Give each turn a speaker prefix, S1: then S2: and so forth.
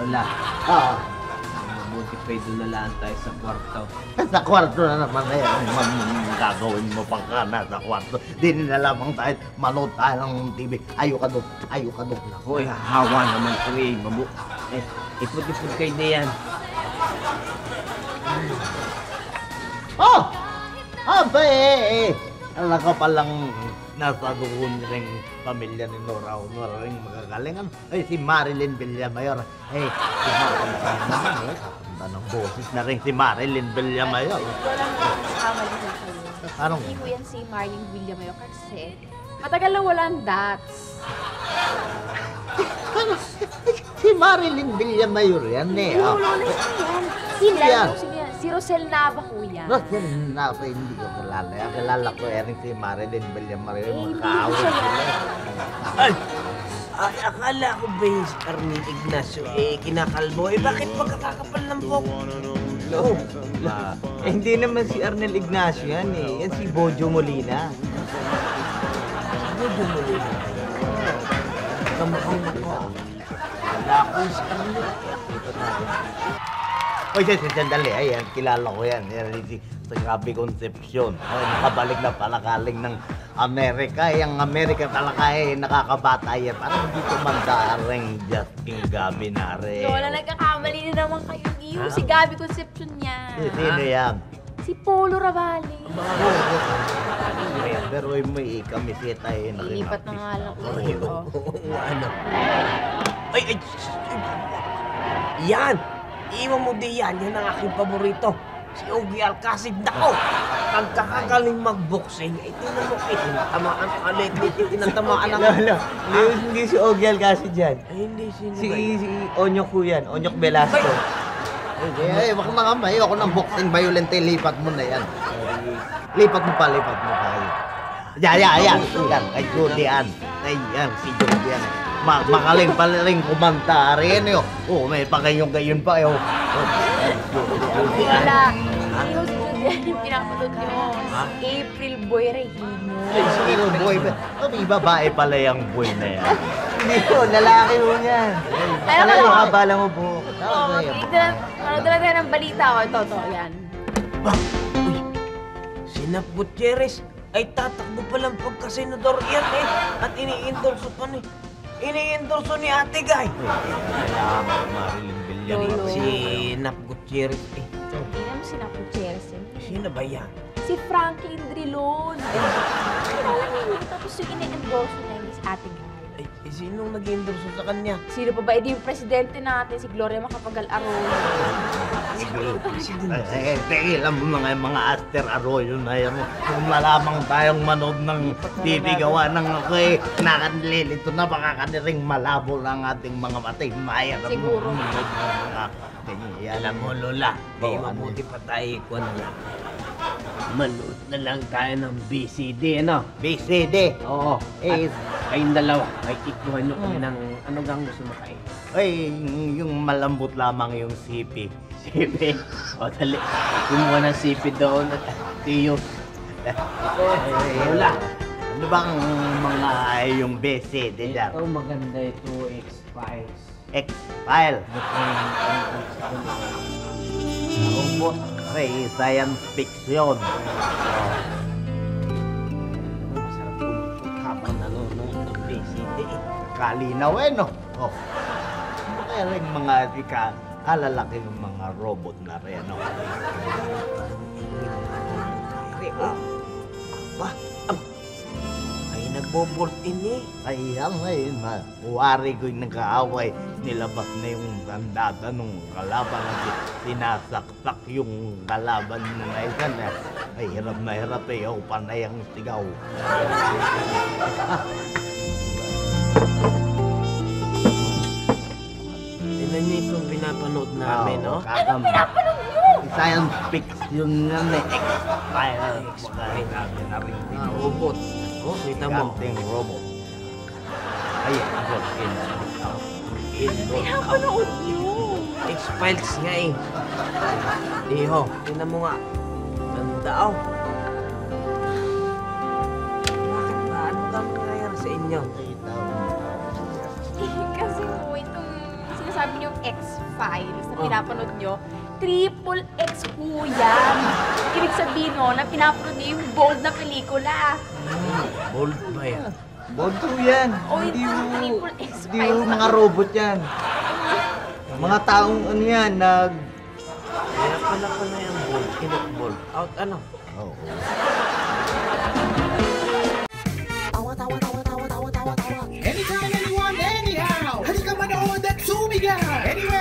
S1: Lola,
S2: Ah,
S1: mabuti pa doon na lang tayo sa kwarto.
S2: sa kwarto na naman na yan. Gagawin mo pang ka na sa kwarto. Di na lamang tayo, manood tayo ng TV. Ayoko doon, ayoko doon.
S1: Ako eh, hawa naman ko eh. Ipot-ipot kayo na yan.
S2: Oh! Aba alam ka palang nasa doon rin pamilya ni Nora Honor rin magagaling. Ay, si Marilyn Villamayor. Si Marilyn naman, kakanda ng boses na rin si Marilyn Villamayor.
S3: Ito lang kamali ko sa'yo.
S2: Anong?
S3: Hindi ko yan si Marlene Villamayor kasi matagal na walang dots.
S2: Si Marilyn Villamayor yan eh.
S3: Lola, yan.
S2: Sino yan?
S3: Si Rosel Navajo yan.
S2: Rosel Navajo, hindi ko kilala. Kilala ko yan si Marilyn Villamayor.
S3: Hindi
S2: Magkaawin
S3: siya
S2: sila.
S1: Ay! Akala ko ba yung si Arnel Ignacio kinakalbo? Bakit magkakakapal ng buhok?
S4: Hindi naman si Arnel Ignacio yan eh. Yan si Bojo Molina.
S1: Bojo Molina. Kamukhang ako. Wala ko si Arnel.
S2: Oy, sandali. Ayan, kilala ko yan. Yan si Gabi Concepcion. Ay, nakabalik na palakaling ng Amerika. Yung Amerika talaga nakakabata yan. Parang hindi tumanda rin Justin Gabi na rin.
S3: Lola, nagkakamali na naman kayo. Iyo, si Gabby Concepcion niya.
S2: Sino yan?
S3: Si Polo Ravalli.
S2: Pero may kamiseta
S3: Ilipat na nga lang ko.
S1: Ano? Ay! Yan! Iwan mo di yan. Yan ang aking paborito. Si Ogie Alcacid. Nako! Nagkakagaling mag-boxing. Ay, tinan mo. Tinatamaan ang alit. Tinatamaan ang...
S4: Hindi si Ogie Alcacid yan.
S1: Ay, hindi. Sino
S4: Si
S1: ba yun?
S4: Onyok ko yan. Onyok Velasco.
S2: Wag na nga ba? Ayoko ng boxing violent. Lipat mo na yan. Lipat mo pa. Yan. Kay Julian. Ayan, si Julian. Makaling pala rin kumanta rin yun. May pagayong-gayon pa yun.
S3: Lola, iyo si Julian yung pinapanood niyo. April Boy Regino.
S2: Sino boy ba? May babae pala yung boy na yan.
S4: Hindi po, lalaki mo yan.
S3: Ay,
S4: Ano
S3: akala
S4: yung
S3: ko-
S4: kabala mo po?
S3: Oo, dala tayo ng balita ko. Ito, yan.
S1: Uy! Si Nap Gutierrez ay tatakbo palang pagka-senador yan eh. At ini-endorso pa ni... Ini-endorso ni Ate Guy.
S2: Marilyn Villamayor.
S3: Lolo.
S1: Si Nap Gutierrez eh.
S3: Tingnan mo si Napo Chersen.
S1: Sino ba yan?
S3: Si Franklin Drilon. Kilala niyo yun. Tapos yung ini-endorso niya yung si Ate Guy.
S1: Ay, sinong nag-endorso sa kanya?
S3: Sino pa ba? Edi yung presidente natin, si Gloria Macapagal Arroyo.
S2: Alam mo mga Aster Arroyo na yan. Kung malamang tayong manood ng TV gawa ng nakanlilito na baka kaniring malabo ng ating mga matay. Maya.
S3: Siguro.
S1: Alam mo, Lola, di
S2: Oo,
S1: mabuti pa tayo kung ano lang. Manood na lang tayo ng BCD, ano?
S2: BCD.
S1: Oo.
S2: Eh,
S1: Kayong dalawa, may ikuha nyo kami ng ano gang gusto mo kayo.
S2: ay, yung malambot lamang yung sipi.
S1: Sipi. O, dali. Kumuha ng sipi doon at tiyo. Lola.
S2: Ano bang mga yung BCD dyan?
S1: Ito maganda ito, X-Files.
S2: X-File. Robot. Ray, science fiction.
S1: Masarap tulog habang nanonood ng BCD.
S2: Kalinaw no? Oh. Ano kaya rin mga kalalaki ng mga robot na rin, no?
S1: Ba? Ay, nagbo-bolt in eh.
S2: Kaya ngayon, uwari ko yung nag-aaway, nilabas na yung sandata nung kalaban at sinasaksak yung kalaban na isa na. Ay, hirap na hirap eh, ako panay ang sigaw.
S1: Tingnan niyo itong pinapanood namin, no?
S2: Pinapanood nyo? Science fiction yan eh. X-File. X-File natin na rin.
S1: Robot. Oh, kita mo.
S2: Giganting robot. Ay, robot in.
S3: Pinapanood nyo.
S1: X-Files nga eh. Iho, tingnan mo nga. Ganda oh. Bakit ba? Ano ka nangyayari sa inyo?
S3: Kasi po, itong sinasabi niyong X X-Files na pinapanood nyo, triple X po yan. Ibig sabihin no, na pinapanood nyo yung bold na pelikula.
S1: Bold ba yan?
S4: Bojo yan.
S3: O
S4: Hindi
S3: yung
S4: yung,
S3: triple X
S4: hindi yung mga robot yan. Mga taong ano yan,
S1: Kaya pala yung bold. Bold. Out ano?
S2: Oo.
S5: Anytime, anyone, anyhow. Halika manood at sumigaw. Anywhere